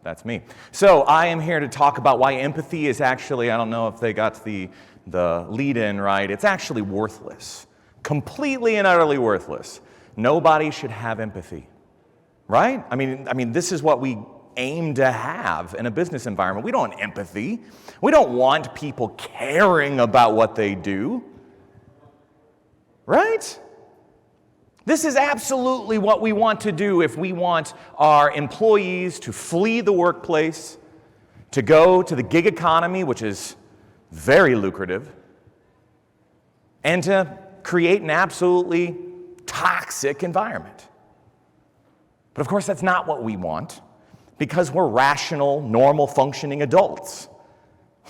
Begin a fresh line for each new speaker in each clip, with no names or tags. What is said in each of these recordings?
That's me. So I am here to talk about why empathy is actually, I don't know if they got the lead in right, it's actually worthless. Completely and utterly worthless. Nobody should have empathy, right? I mean, this is what we aim to have in a business environment. We don't want empathy. We don't want people caring about what they do, right? This is absolutely what we want to do if we want our employees to flee the workplace, to go to the gig economy, which is very lucrative, and to create an absolutely toxic environment. But of course, that's not what we want, because we're rational, normal, functioning adults.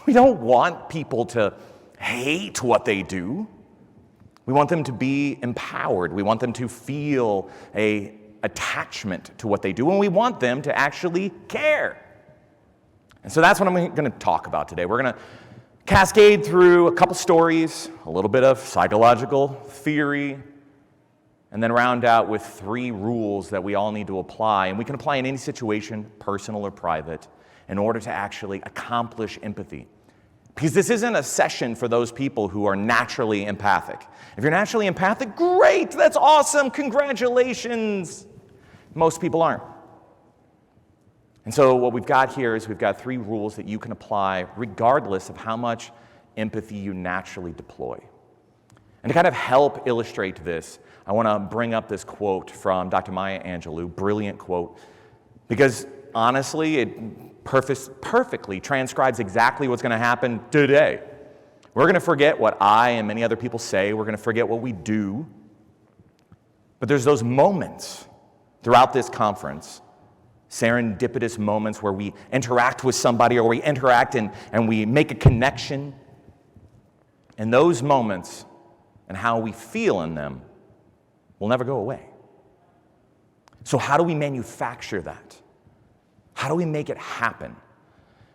We don't want people to hate what they do. We want them to be empowered. We want them to feel an attachment to what they do, and we want them to actually care. And so that's what I'm going to talk about today. We're going to cascade through a couple stories, a little bit of psychological theory, and then round out with 3 rules that we all need to apply, and we can apply in any situation, personal or private, in order to actually accomplish empathy. Because this isn't a session for those people who are naturally empathic. If you're naturally empathic, great, that's awesome, congratulations. Most people aren't. And so what we've got here is we've got 3 rules that you can apply regardless of how much empathy you naturally deploy. And to kind of help illustrate this, I want to bring up this quote from Dr. Maya Angelou, brilliant quote, because honestly, it perfectly transcribes exactly what's going to happen today. We're going to forget what I and many other people say. We're going to forget what we do. But there's those moments throughout this conference, serendipitous moments where we interact with somebody or we interact and we make a connection. And those moments and how we feel in them will never go away. So how do we manufacture that? How do we make it happen?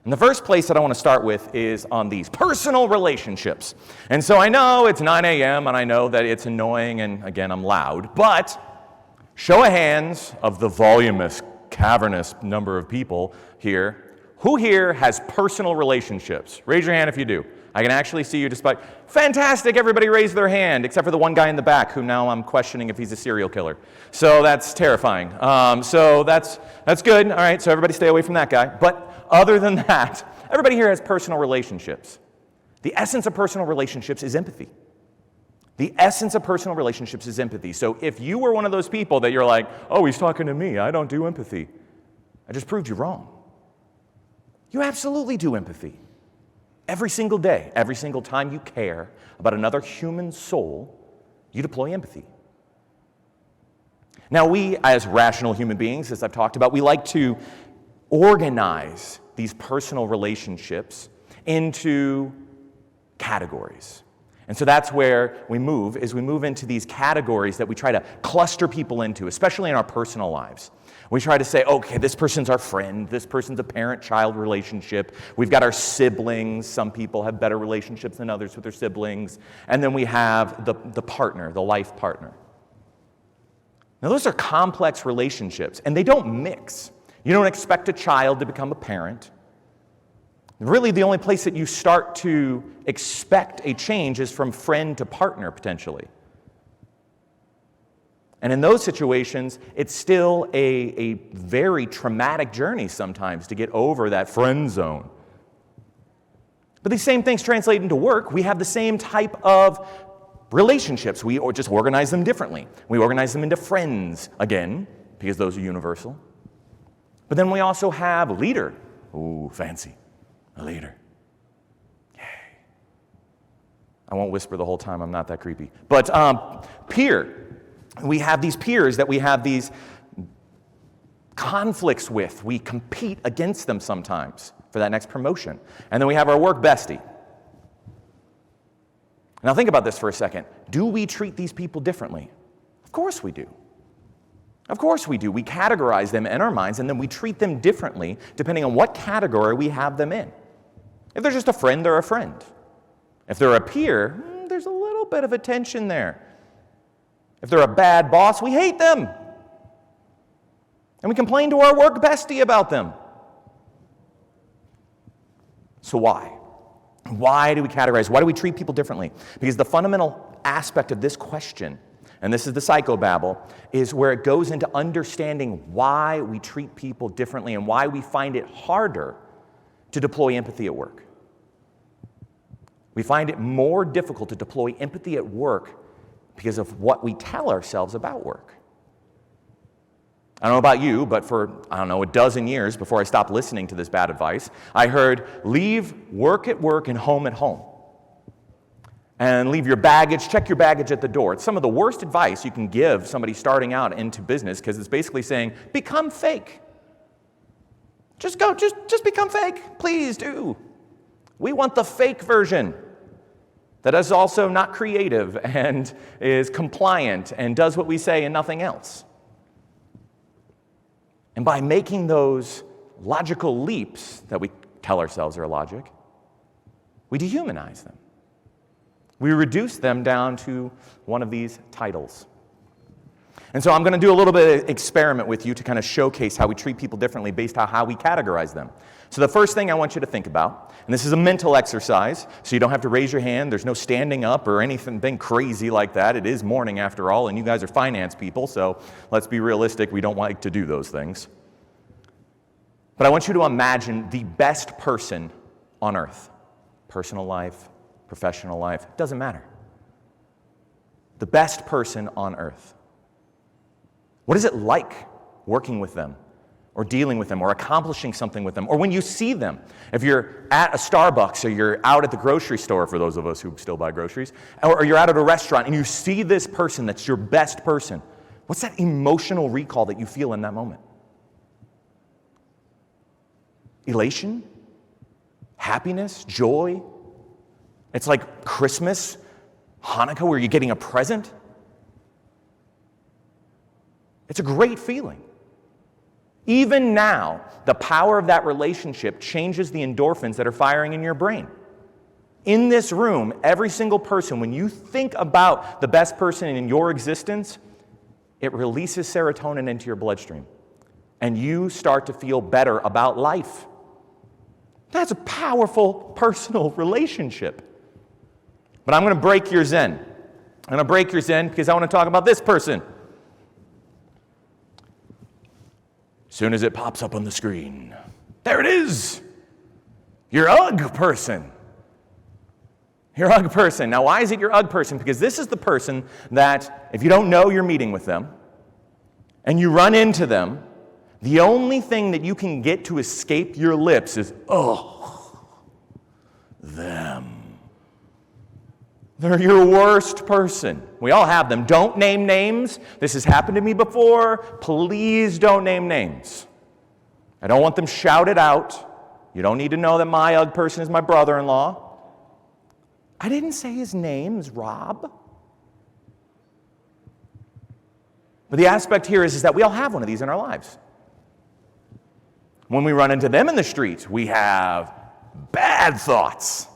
And the first place that I want to start with is on these personal relationships. And so I know it's 9 a.m. and I know that it's annoying and again, I'm loud, but show of hands of the voluminous, cavernous number of people here. Who here has personal relationships? Raise your hand if you do. I can actually see you despite. Fantastic, everybody raised their hand, except for the one guy in the back who now I'm questioning if he's a serial killer. So that's terrifying. So that's good. All right, so everybody stay away from that guy. But other than that, everybody here has personal relationships. The essence of personal relationships is empathy. The essence of personal relationships is empathy. So if you were one of those people that you're like, oh, he's talking to me, I don't do empathy, I just proved you wrong. You absolutely do empathy. Every single day, every single time you care about another human soul, you deploy empathy. Now we, as rational human beings, as I've talked about, we like to organize these personal relationships into categories. And so that's where we move into these categories that we try to cluster people into, especially in our personal lives. We try to say, okay, this person's our friend, this person's a parent-child relationship. We've got our siblings. Some people have better relationships than others with their siblings. And then we have the partner, the life partner. Now those are complex relationships, and they don't mix. You don't expect a child to become a parent. Really, the only place that you start to expect a change is from friend to partner, potentially. And in those situations, it's still a very traumatic journey sometimes to get over that friend zone. But these same things translate into work. We have the same type of relationships. We just organize them differently. We organize them into friends, again, because those are universal. But then we also have leader. Ooh, fancy. A leader. Yay. I won't whisper the whole time. I'm not that creepy. But peer. We have these peers that we have these conflicts with. We compete against them sometimes for that next promotion. And then we have our work bestie. Now think about this for a second. Do we treat these people differently? Of course we do. Of course we do. We categorize them in our minds, and then we treat them differently depending on what category we have them in. If they're just a friend, they're a friend. If they're a peer, there's a little bit of a tension there. If they're a bad boss, we hate them. And we complain to our work bestie about them. So why? Why do we categorize? Why do we treat people differently? Because the fundamental aspect of this question, and this is the psychobabble, is where it goes into understanding why we treat people differently and why we find it harder to deploy empathy at work. We find it more difficult to deploy empathy at work because of what we tell ourselves about work. I don't know about you, but for, a dozen years before I stopped listening to this bad advice, I heard, leave work at work and home at home. And leave your baggage, check your baggage at the door. It's some of the worst advice you can give somebody starting out into business because it's basically saying, become fake. Just become fake. Please do. We want the fake version that is also not creative and is compliant and does what we say and nothing else. And by making those logical leaps that we tell ourselves are logic, we dehumanize them. We reduce them down to one of these titles. And so I'm going to do a little bit of experiment with you to kind of showcase how we treat people differently based on how we categorize them. So the first thing I want you to think about, and this is a mental exercise, so you don't have to raise your hand, there's no standing up or anything crazy like that. It is morning after all, and you guys are finance people, so let's be realistic, we don't like to do those things. But I want you to imagine the best person on earth. Personal life, professional life, it doesn't matter. The best person on earth. What is it like working with them, or dealing with them, or accomplishing something with them, or when you see them? If you're at a Starbucks, or you're out at the grocery store, for those of us who still buy groceries, or you're out at a restaurant and you see this person that's your best person, what's that emotional recall that you feel in that moment? Elation? Happiness? Joy? It's like Christmas, Hanukkah, where you're getting a present. It's a great feeling. Even now, the power of that relationship changes the endorphins that are firing in your brain. In this room, every single person, when you think about the best person in your existence, it releases serotonin into your bloodstream, and you start to feel better about life. That's a powerful personal relationship. But I'm going to break your zen. I'm going to break your zen because I want to talk about this person. As soon as it pops up on the screen, there it is. Your UGG person. Your UGG person. Now, why is it your UGG person? Because this is the person that, if you don't know you're meeting with them, and you run into them, the only thing that you can get to escape your lips is, oh, them. They're your worst person. We all have them. Don't name names. This has happened to me before. Please don't name names. I don't want them shouted out. You don't need to know that my UGG person is my brother-in-law. I didn't say his name's Rob. But the aspect here is that we all have one of these in our lives. When we run into them in the street, we have bad thoughts.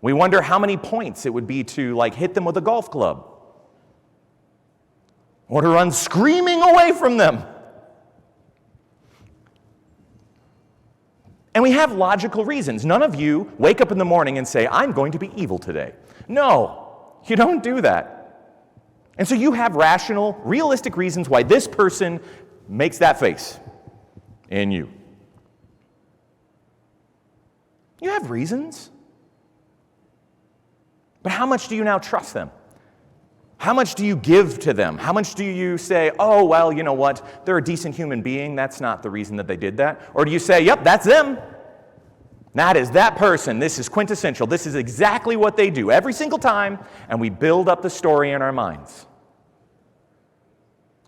We wonder how many points it would be to hit them with a golf club, or to run screaming away from them. And we have logical reasons. None of you wake up in the morning and say, I'm going to be evil today. No, you don't do that. And so you have rational, realistic reasons why this person makes that face in you. You have reasons. But how much do you now trust them? How much do you give to them? How much do you say, oh, well, you know what, they're a decent human being, that's not the reason that they did that? Or do you say, yep, that's them. That is that person. This is quintessential. This is exactly what they do every single time, and we build up the story in our minds.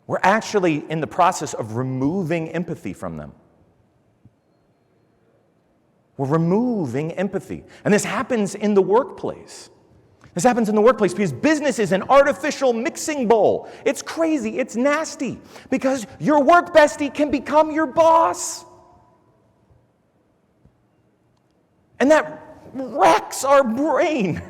We're actually in the process of removing empathy from them. We're removing empathy. And this happens in the workplace. This happens in the workplace because business is an artificial mixing bowl. It's crazy. It's nasty because your work bestie can become your boss. And that wrecks our brain.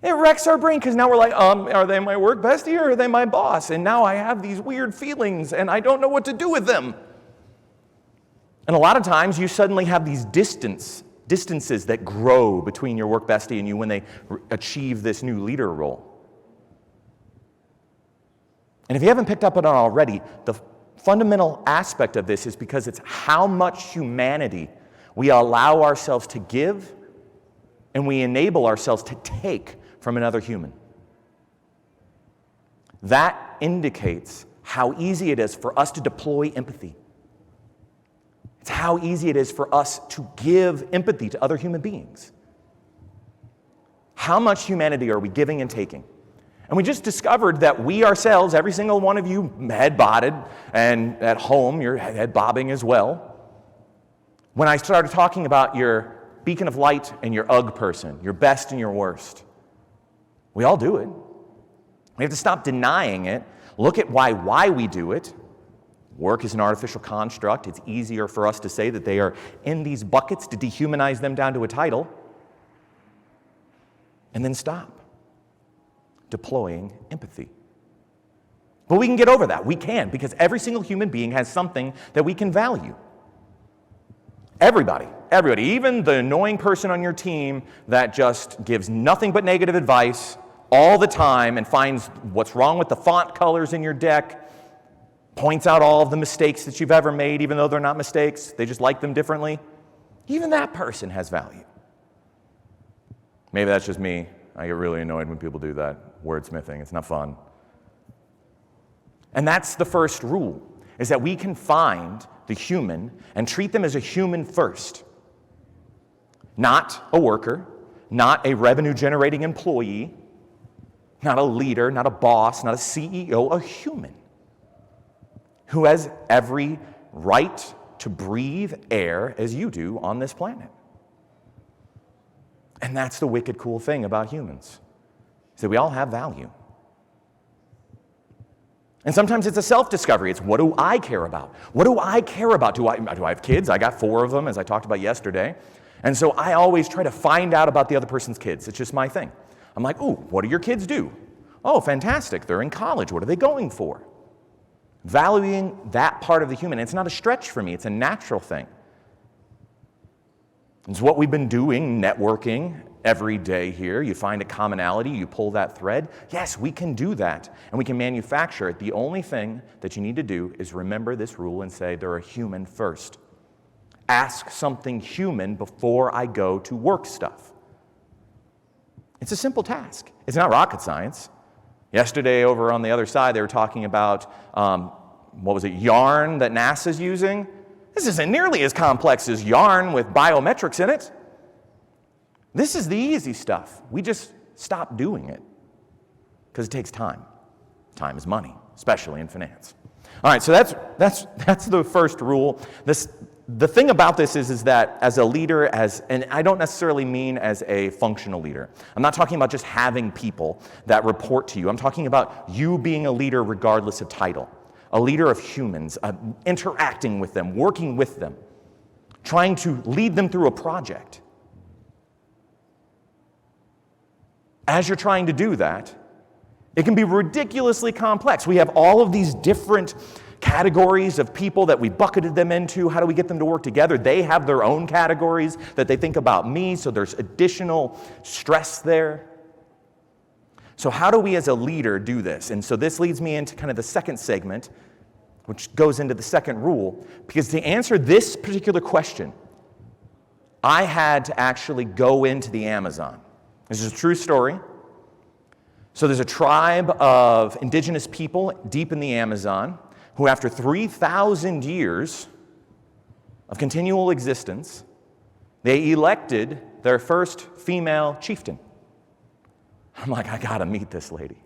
It wrecks our brain because now we're like, are they my work bestie or are they my boss? And now I have these weird feelings and I don't know what to do with them. And a lot of times you suddenly have these distances that grow between your work bestie and you when they achieve this new leader role. And if you haven't picked up on it already, the fundamental aspect of this is because it's how much humanity we allow ourselves to give and we enable ourselves to take from another human. That indicates how easy it is for us to deploy empathy. It's how easy it is for us to give empathy to other human beings. How much humanity are we giving and taking? And we just discovered that we ourselves, every single one of you head-bobbed, and at home you're head-bobbing as well. When I started talking about your beacon of light and your UGG person, your best and your worst, we all do it. We have to stop denying it, look at why we do it. Work is an artificial construct. It's easier for us to say that they are in these buckets to dehumanize them down to a title. And then stop deploying empathy. But we can get over that. We can, because every single human being has something that we can value. Everybody, even the annoying person on your team that just gives nothing but negative advice all the time and finds what's wrong with the font colors in your deck, points out all of the mistakes that you've ever made, even though they're not mistakes, they just like them differently. Even that person has value. Maybe that's just me. I get really annoyed when people do that wordsmithing. It's not fun. And that's the first rule, is that we can find the human and treat them as a human first. Not a worker, not a revenue-generating employee, not a leader, not a boss, not a CEO, a human who has every right to breathe air as you do on this planet. And that's the wicked cool thing about humans, is that we all have value. And sometimes it's a self-discovery. It's, what do I care about? What do I care about? Do I have kids? I got 4 of them, as I talked about yesterday. And so I always try to find out about the other person's kids. It's just my thing. I'm like, ooh, what do your kids do? Oh, fantastic. They're in college. What are they going for? Valuing that part of the human. It's not a stretch for me. It's a natural thing. It's what we've been doing, networking every day here. You find a commonality, you pull that thread. Yes, we can do that, and we can manufacture it. The only thing that you need to do is remember this rule and say, they're a human first. Ask something human before I go to work stuff. It's a simple task. It's not rocket science. Yesterday, over on the other side, they were talking about, yarn that NASA's using? This isn't nearly as complex as yarn with biometrics in it. This is the easy stuff. We just stop doing it because it takes time. Time is money, especially in finance. All right, so that's the first rule. The thing about this is that as a leader, and I don't necessarily mean as a functional leader. I'm not talking about just having people that report to you. I'm talking about you being a leader regardless of title. A leader of humans, interacting with them, working with them, trying to lead them through a project. As you're trying to do that, it can be ridiculously complex. We have all of these different categories of people that we bucketed them into. How do we get them to work together? They have their own categories that they think about me, so there's additional stress there. So how do we as a leader do this? And so this leads me into kind of the second segment, which goes into the second rule, because to answer this particular question, I had to actually go into the Amazon. This is a true story. So there's a tribe of indigenous people deep in the Amazon who, after 3,000 years of continual existence, they elected their first female chieftain. I'm like, I gotta meet this lady.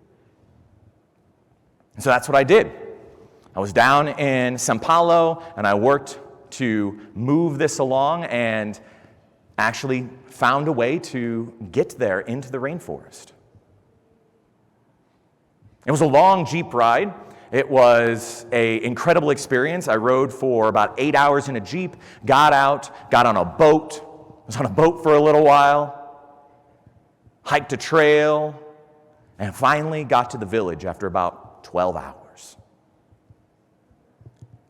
And so that's what I did. I was down in São Paulo, and I worked to move this along and actually found a way to get there into the rainforest. It was a long Jeep ride. It was an incredible experience. I rode for about 8 hours in a Jeep, got out, got on a boat, was on a boat for a little while, hiked a trail, and finally got to the village after about 12 hours.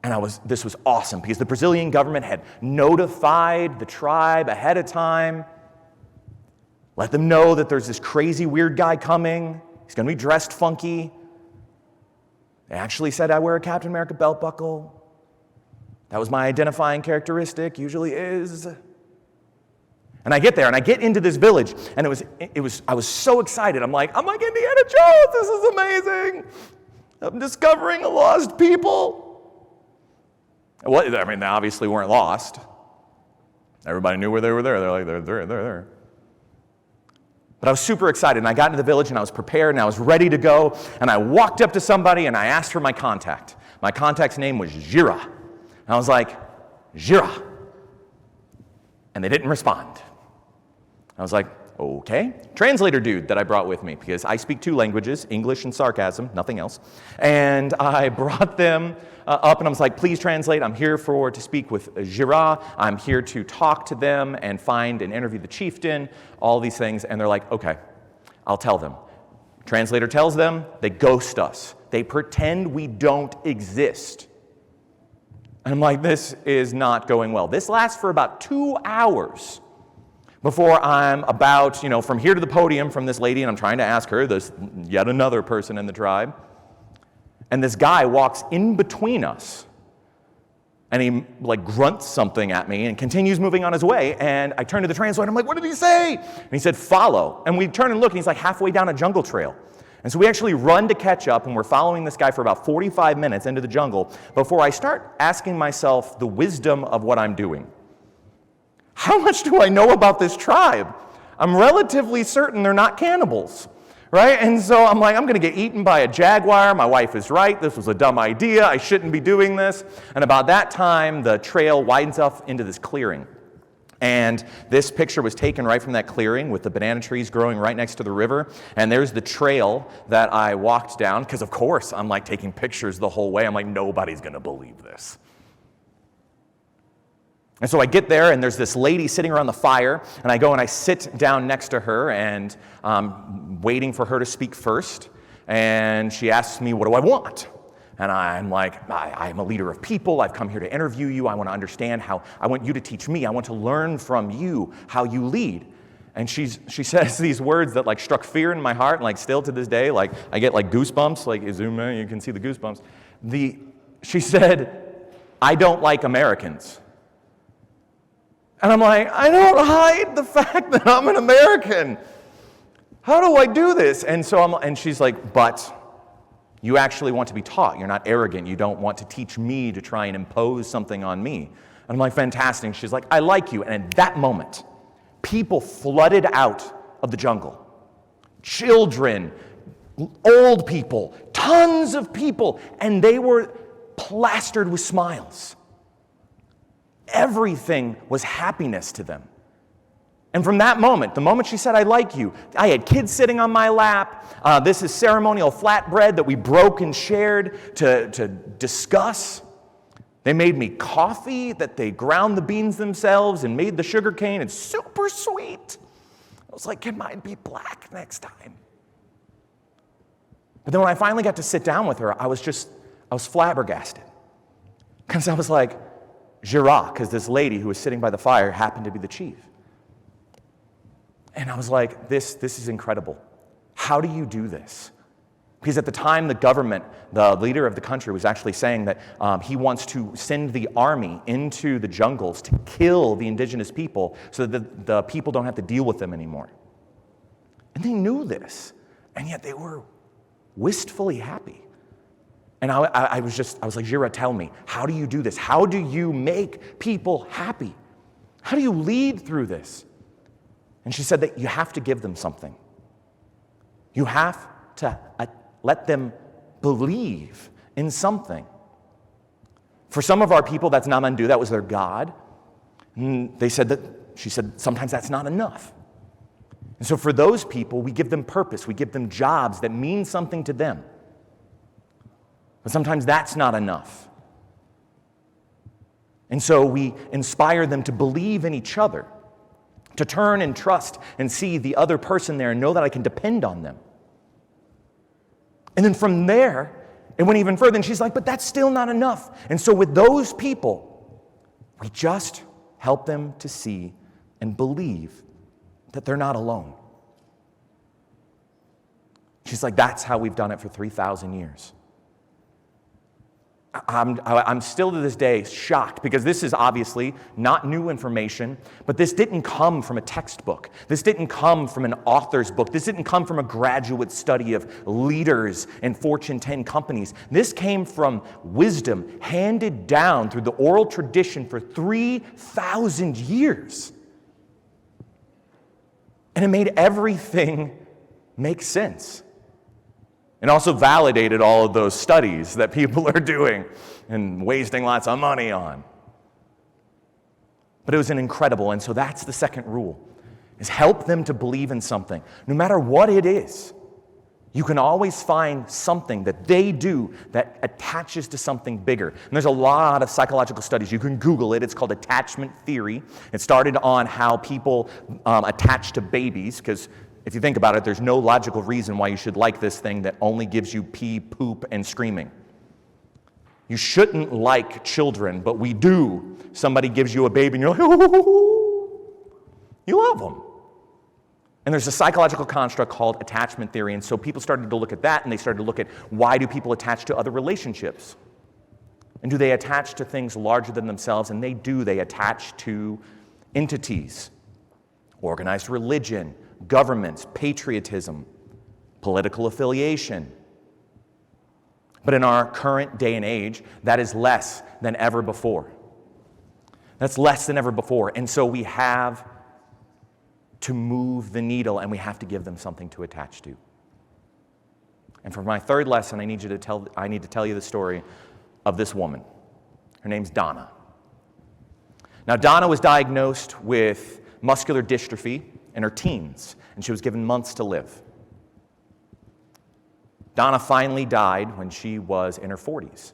And this was awesome because the Brazilian government had notified the tribe ahead of time, let them know that there's this crazy weird guy coming. He's going to be dressed funky. They actually said I wear a Captain America belt buckle. That was my identifying characteristic, usually is. And I get there, and I get into this village, and I was so excited. I'm like Indiana Jones, this is amazing. I'm discovering a lost people. Well, I mean, they obviously weren't lost. Everybody knew where they were there. They're like, they're there. But I was super excited, and I got into the village, and I was prepared, and I was ready to go, and I walked up to somebody, and I asked for my contact. My contact's name was Gira. And I was like, Gira. And they didn't respond. I was like, okay. Translator dude that I brought with me, because I speak 2 languages, English and sarcasm, nothing else. And I brought them up, and I was like, please translate. I'm here to speak with Gira. I'm here to talk to them and find and interview the chieftain, all these things. And they're like, okay, I'll tell them. Translator tells them, they ghost us. They pretend we don't exist. And I'm like, this is not going well. This lasts for about 2 hours before I'm about, from here to the podium from this lady, and I'm trying to ask her, this yet another person in the tribe. And this guy walks in between us, and he grunts something at me and continues moving on his way. And I turn to the translator, I'm like, what did he say? And he said, follow. And we turn and look, and he's like halfway down a jungle trail. And so we actually run to catch up, and we're following this guy for about 45 minutes into the jungle before I start asking myself the wisdom of what I'm doing. How much do I know about this tribe? I'm relatively certain they're not cannibals, right? And so I'm like, I'm going to get eaten by a jaguar. My wife is right. This was a dumb idea. I shouldn't be doing this. And about that time, the trail widens up into this clearing. And this picture was taken right from that clearing with the banana trees growing right next to the river. And there's the trail that I walked down, because of course I'm taking pictures the whole way. I'm like, nobody's going to believe this. And so I get there, and there's this lady sitting around the fire, and I go and I sit down next to her, and waiting for her to speak first. And she asks me, what do I want? And I'm like, I'm a leader of people. I've come here to interview you. I want to understand I want you to teach me. I want to learn from you how you lead. And she says these words that struck fear in my heart, and still to this day, I get goosebumps, you zoom in, you can see the goosebumps. She said, I don't like Americans. And I'm like, I don't hide the fact that I'm an American. How do I do this? And she's like, but you actually want to be taught. You're not arrogant. You don't want to teach me to try and impose something on me. And I'm like, fantastic. She's like, I like you. And at that moment, people flooded out of the jungle. Children, old people, tons of people. And they were plastered with smiles. Everything was happiness to them. And from that moment, the moment she said, I like you, I had kids sitting on my lap. This is ceremonial flatbread that we broke and shared to discuss. They made me coffee that they ground the beans themselves and made the sugar cane. It's super sweet. I was like, can mine be black next time? But then when I finally got to sit down with her, I was flabbergasted. Because I was like, Gira, because this lady who was sitting by the fire happened to be the chief. And I was like, this is incredible. How do you do this? Because at the time, the government, the leader of the country, was actually saying that he wants to send the army into the jungles to kill the indigenous people so that the people don't have to deal with them anymore. And they knew this, and yet they were wistfully happy. And I was like, Gira, tell me, how do you do this? How do you make people happy? How do you lead through this? And she said that you have to give them something. You have to let them believe in something. For some of our people, that's Namandu, that was their God. And she said, sometimes that's not enough. And so for those people, we give them purpose. We give them jobs that mean something to them. But sometimes that's not enough. And so we inspire them to believe in each other, to turn and trust and see the other person there and know that I can depend on them. And then from there, It went even further, and she's like, but that's still not enough. And so with those people, we just help them to see and believe that they're not alone. She's like, that's how we've done it for 3,000 years. I'm still to this day shocked because this is obviously not new information, but this didn't come from a textbook. This didn't come from an author's book. This didn't come from a graduate study of leaders in Fortune 10 companies. This came from wisdom handed down through the oral tradition for 3,000 years. And it made everything make sense. And also validated all of those studies that people are doing and wasting lots of money on. But it was an incredible, and so that's the second rule, is help them to believe in something. No matter what it is, you can always find something that they do that attaches to something bigger. And there's a lot of psychological studies. You can Google it. It's called attachment theory. It started on how people attach to babies, because if you think about it, there's no logical reason why you should like this thing that only gives you pee, poop, and screaming. You shouldn't like children, but we do. Somebody gives you a baby and you're like, ooh, you love them. And there's a psychological construct called attachment theory, and so people started to look at that, and they started to look at why do people attach to other relationships? And do they attach to things larger than themselves? And they do. They attach to entities, organized religion, governments, patriotism, political affiliation. But in our current day and age, that is less than ever before. That's less than ever before. And so we have to move the needle, and we have to give them something to attach to. And for my third lesson, I need to tell you the story of this woman. Her name's Donna. Now, Donna was diagnosed with muscular dystrophy in her teens, and she was given months to live. Donna finally died when she was in her 40s.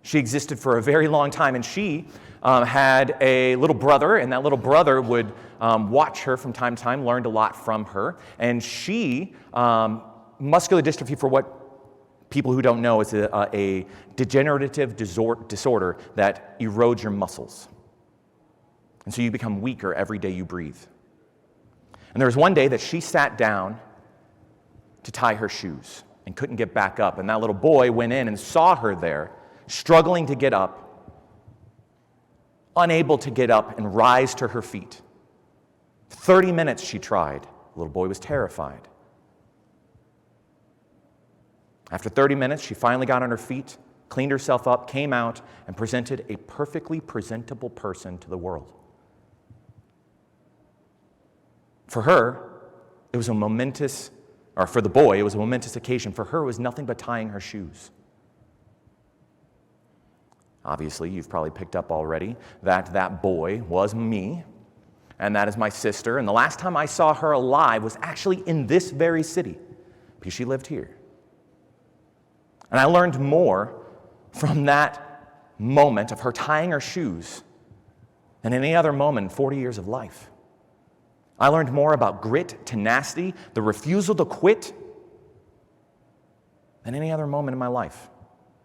She existed for a very long time, and she had a little brother, and that little brother would watch her from time to time, learned a lot from her. And she, muscular dystrophy, for what people who don't know, is a degenerative disorder that erodes your muscles. And so you become weaker every day you breathe. And there was one day that she sat down to tie her shoes and couldn't get back up. And that little boy went in and saw her there, struggling to get up, unable to get up and rise to her feet. 30 minutes she tried. The little boy was terrified. After 30 minutes, she finally got on her feet, cleaned herself up, came out, and presented a perfectly presentable person to the world. For her, it was a momentous, or for the boy, it was a momentous occasion. For her, it was nothing but tying her shoes. Obviously, you've probably picked up already that that boy was me, and that is my sister. And the last time I saw her alive was actually in this very city, because she lived here. And I learned more from that moment of her tying her shoes than any other moment in 40 years of life. I learned more about grit, tenacity, the refusal to quit than any other moment in my life.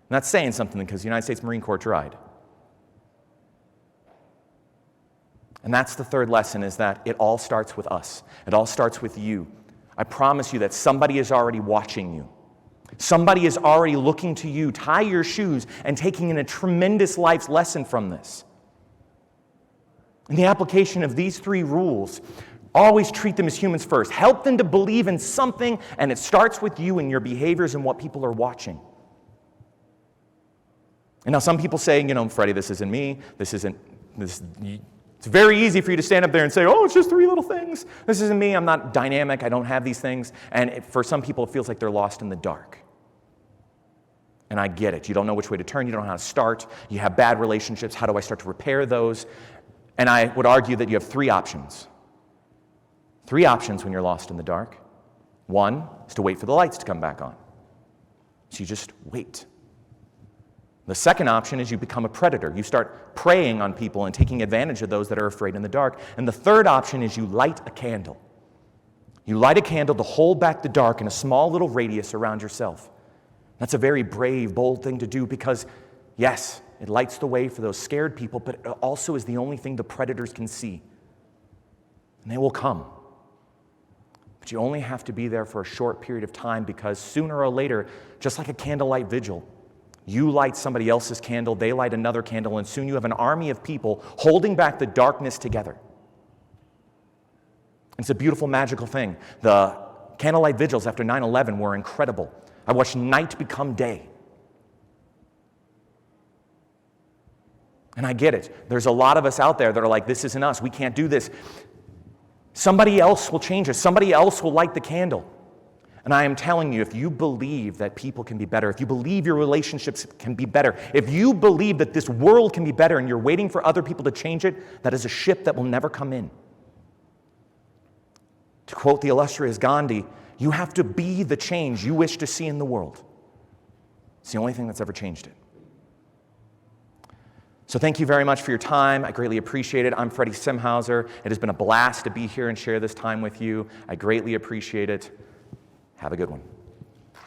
And that's saying something because the United States Marine Corps tried. And that's the third lesson, is that it all starts with us. It all starts with you. I promise you that somebody is already watching you. Somebody is already looking to you. Tie your shoes and taking in a tremendous life lesson from this. In the application of these three rules, always treat them as humans first. Help them to believe in something, and it starts with you and your behaviors and what people are watching. And now some people say, Freddie, this isn't me. It's very easy for you to stand up there and say, oh, it's just three little things. This isn't me. I'm not dynamic. I don't have these things. And for some people, it feels like they're lost in the dark. And I get it. You don't know which way to turn. You don't know how to start. You have bad relationships. How do I start to repair those? And I would argue that you have three options. Three options when you're lost in the dark. One is to wait for the lights to come back on. So you just wait. The second option is you become a predator. You start preying on people and taking advantage of those that are afraid in the dark. And the third option is you light a candle. You light a candle to hold back the dark in a small little radius around yourself. That's a very brave, bold thing to do because, yes, it lights the way for those scared people, but it also is the only thing the predators can see. And they will come. But you only have to be there for a short period of time because sooner or later, just like a candlelight vigil, you light somebody else's candle, they light another candle, and soon you have an army of people holding back the darkness together. It's a beautiful, magical thing. The candlelight vigils after 9/11 were incredible. I watched night become day. And I get it. There's a lot of us out there that are like, this isn't us. We can't do this. Somebody else will change us. Somebody else will light the candle. And I am telling you, if you believe that people can be better, if you believe your relationships can be better, if you believe that this world can be better and you're waiting for other people to change it, that is a ship that will never come in. To quote the illustrious Gandhi, you have to be the change you wish to see in the world. It's the only thing that's ever changed it. So thank you very much for your time. I greatly appreciate it. I'm Freddie Simshauser. It has been a blast to be here and share this time with you. I greatly appreciate it. Have a good one.